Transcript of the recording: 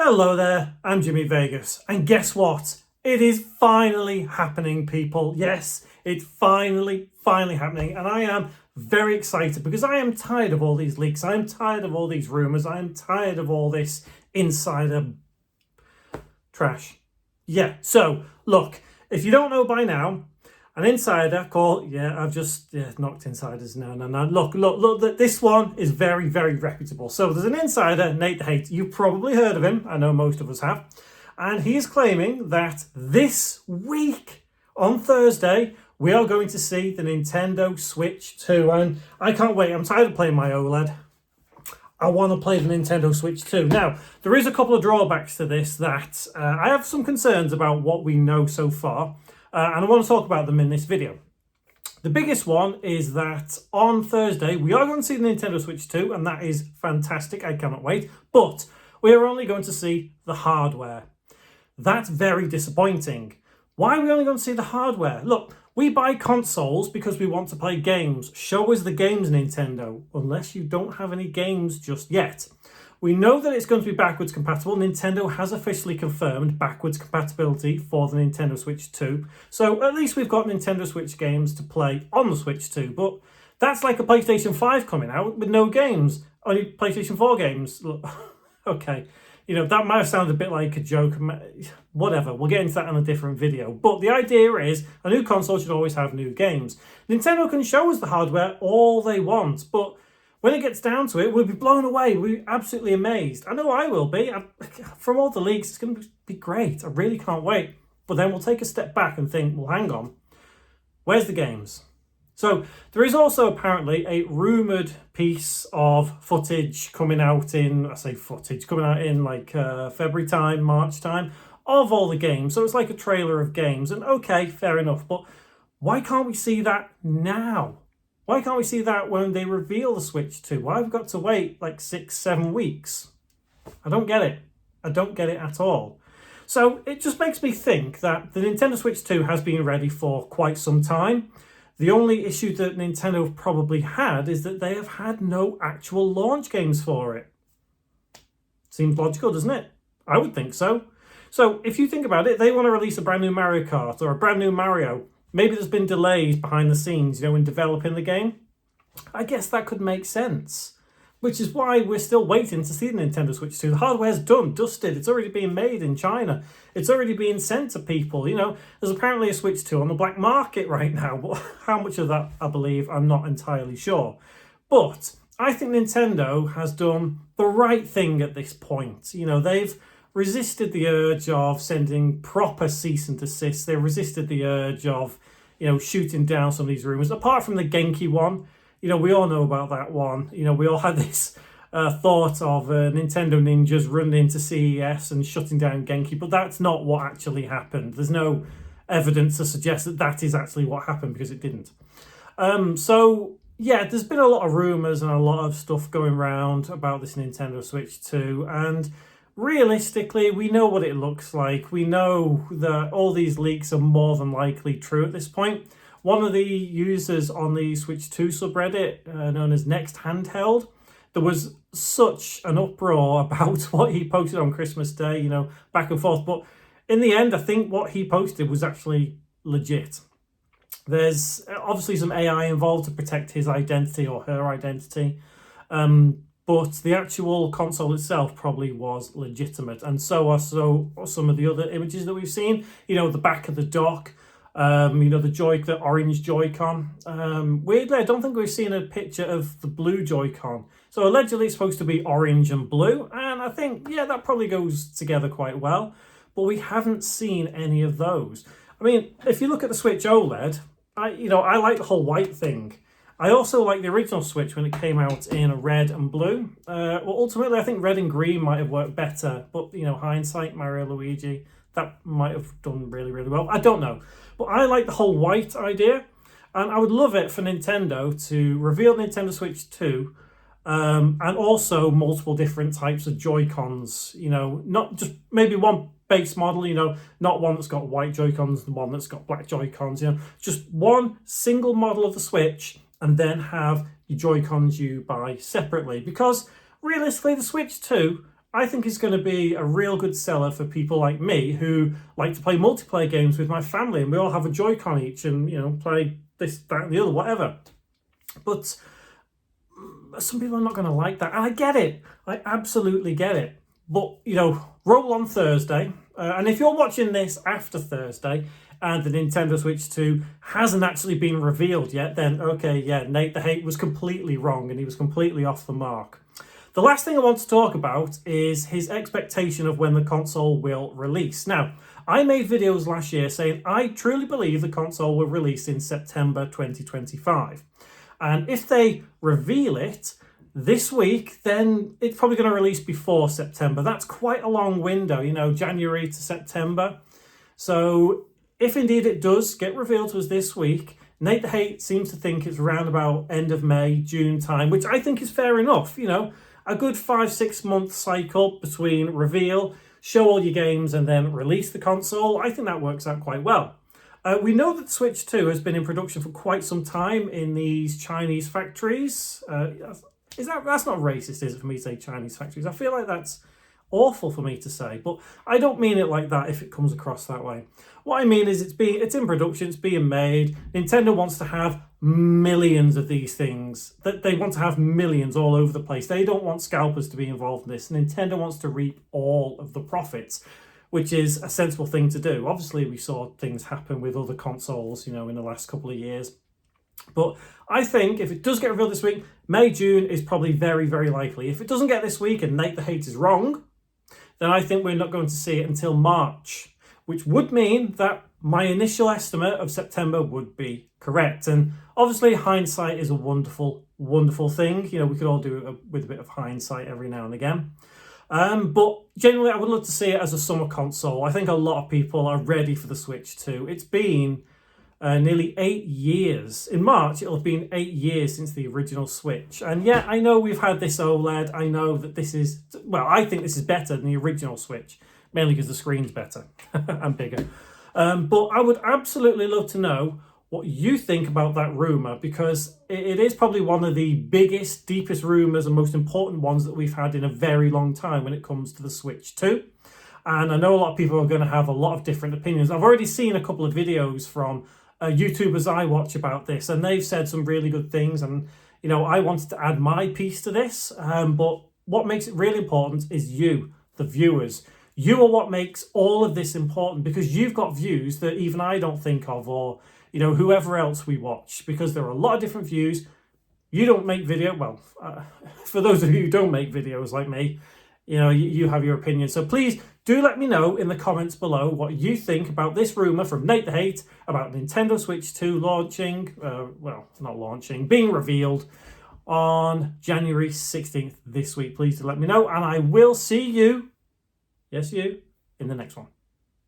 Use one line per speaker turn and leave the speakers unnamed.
Hello there, I'm Jimmy Vegas, and guess what? It is finally happening, people. Yes, it's finally happening, and I am very excited because I am tired of all these leaks. I am tired of all these rumors. I am tired of all this insider trash. Yeah, so look, if you don't know by now, an insider called, I've just knocked insiders. No. Look, this one is very reputable. So there's an insider, Nate the Hate. You've probably heard of him. I know most of us have. And he is claiming that this week, on Thursday, we are going to see the Nintendo Switch 2. And I can't wait. I'm tired of playing my OLED. I want to play the Nintendo Switch 2. Now, there is a couple of drawbacks to this that I have some concerns about what we know so far. And I want to talk about them in this video. The biggest one is that on Thursday, we are going to see the Nintendo Switch 2, and that is fantastic. I cannot wait. But we are only going to see the hardware. That's very disappointing. Why are we only going to see the hardware? Look, we buy consoles because we want to play games. Show us the games, Nintendo, unless you don't have any games just yet. We know that it's going to be backwards compatible. Nintendo has officially confirmed backwards compatibility for the Nintendo Switch 2. So at least we've got Nintendo Switch games to play on the Switch 2. But that's like a PlayStation 5 coming out with no games. Only PlayStation 4 games. Look, okay. That might have sounded a bit like a joke. Whatever, we'll get into that in a different video. But the idea is a new console should always have new games. Nintendo can show us the hardware all they want, but when it gets down to it, we'll be blown away. We'll be absolutely amazed. I know I will be. From all the leaks, it's going to be great. I really can't wait. But then we'll take a step back and think, well, hang on. Where's the games? So there is also apparently a rumoured piece of footage coming out in, like February time, March time, of all the games. So it's like a trailer of games. And okay, fair enough. But why can't we see that now? Why can't we see that when they reveal the Switch 2? Why have we got to wait like 6-7 weeks? I don't get it. I don't get it at all. So it just makes me think that the Nintendo Switch 2 has been ready for quite some time. The only issue that Nintendo have probably had is that they have had no actual launch games for it. Seems logical, doesn't it? I would think so. So if you think about it, they want to release a brand new Mario Kart or a brand new Mario. Maybe there's been delays behind the scenes, in developing the game. I guess that could make sense. Which is why we're still waiting to see the Nintendo Switch 2. The hardware's done, dusted. It's already being made in China. It's already being sent to people. There's apparently a Switch 2 on the black market right now. But how much of that, I believe, I'm not entirely sure. But I think Nintendo has done the right thing at this point. They've resisted the urge of sending proper cease and desist. They resisted the urge of, shooting down some of these rumors. Apart from the Genki one, we all know about that one. We all had this thought of Nintendo ninjas running into CES and shutting down Genki, but that's not what actually happened. There's no evidence to suggest that that is actually what happened because it didn't. There's been a lot of rumors and a lot of stuff going around about this Nintendo Switch 2, and realistically, we know what it looks like. We know that all these leaks are more than likely true at this point. One of the users on the Switch 2 subreddit, known as Next Handheld, there was such an uproar about what he posted on Christmas Day, back and forth. But in the end, I think what he posted was actually legit. There's obviously some AI involved to protect his identity or her identity. But the actual console itself probably was legitimate. And so are some of the other images that we've seen. The back of the dock, the orange Joy-Con. Weirdly, I don't think we've seen a picture of the blue Joy-Con. So allegedly it's supposed to be orange and blue. And I think, that probably goes together quite well. But we haven't seen any of those. I mean, if you look at the Switch OLED, I like the whole white thing. I also like the original Switch when it came out in red and blue. Ultimately, I think red and green might have worked better. But, hindsight, Mario, Luigi, that might have done really well. I don't know. But I like the whole white idea. And I would love it for Nintendo to reveal Nintendo Switch 2 and also multiple different types of Joy-Cons. Not just maybe one base model, not one that's got white Joy-Cons and one that's got black Joy-Cons. Just one single model of the Switch, and then have your Joy-Cons you buy separately. Because realistically, the Switch 2 I think it's going to be a real good seller for people like me who like to play multiplayer games with my family, and we all have a Joy-Con each and, play this, that, and the other, whatever. But some people are not going to like that, and I get it. I absolutely get it. But, roll on Thursday, and if you're watching this after Thursday and the Nintendo Switch 2 hasn't actually been revealed yet, then okay, yeah, Nate the Hate was completely wrong and he was completely off the mark. The last thing I want to talk about is his expectation of when the console will release. Now, I made videos last year saying I truly believe the console will release in September 2025. And if they reveal it this week, then it's probably going to release before September. That's quite a long window, January to September. So if indeed it does get revealed to us this week, Nate the Hate seems to think it's around about end of May, June time, which I think is fair enough. A good 5-6 month cycle between reveal, show all your games, and then release the console. I think that works out quite well. We know that Switch 2 has been in production for quite some time in these Chinese factories. That's not racist, is it, for me to say Chinese factories? I feel like that's awful for me to say, but I don't mean it like that if it comes across that way. What I mean is it's in production, it's being made. Nintendo wants to have millions of these things. They want to have millions all over the place. They don't want scalpers to be involved in this. Nintendo wants to reap all of the profits, which is a sensible thing to do. Obviously, we saw things happen with other consoles, in the last couple of years. But I think if it does get revealed this week, May, June is probably very, very likely. If it doesn't get this week and Nate the Hate is wrong, then I think we're not going to see it until March, which would mean that my initial estimate of September would be correct. And obviously, hindsight is a wonderful, wonderful thing. We could all do it with a bit of hindsight every now and again. But generally, I would love to see it as a summer console. I think a lot of people are ready for the Switch 2. It's been nearly 8 years. In March, it'll have been 8 years since the original Switch. And yeah, I know we've had this OLED. I know that I think this is better than the original Switch, mainly because the screen's better and bigger. But I would absolutely love to know what you think about that rumour, because it is probably one of the biggest, deepest rumours and most important ones that we've had in a very long time when it comes to the Switch 2. And I know a lot of people are going to have a lot of different opinions. I've already seen a couple of videos from YouTubers I watch about this, and they've said some really good things. And, I wanted to add my piece to this. But what makes it really important is you, the viewers. You are what makes all of this important, because you've got views that even I don't think of, or, whoever else we watch, because there are a lot of different views. You don't make for those of you who don't make videos like me, you have your opinion. So please do let me know in the comments below what you think about this rumour from Nate the Hate about Nintendo Switch 2 being revealed on January 16th this week. Please do let me know, and I will see you, yes you, in the next one.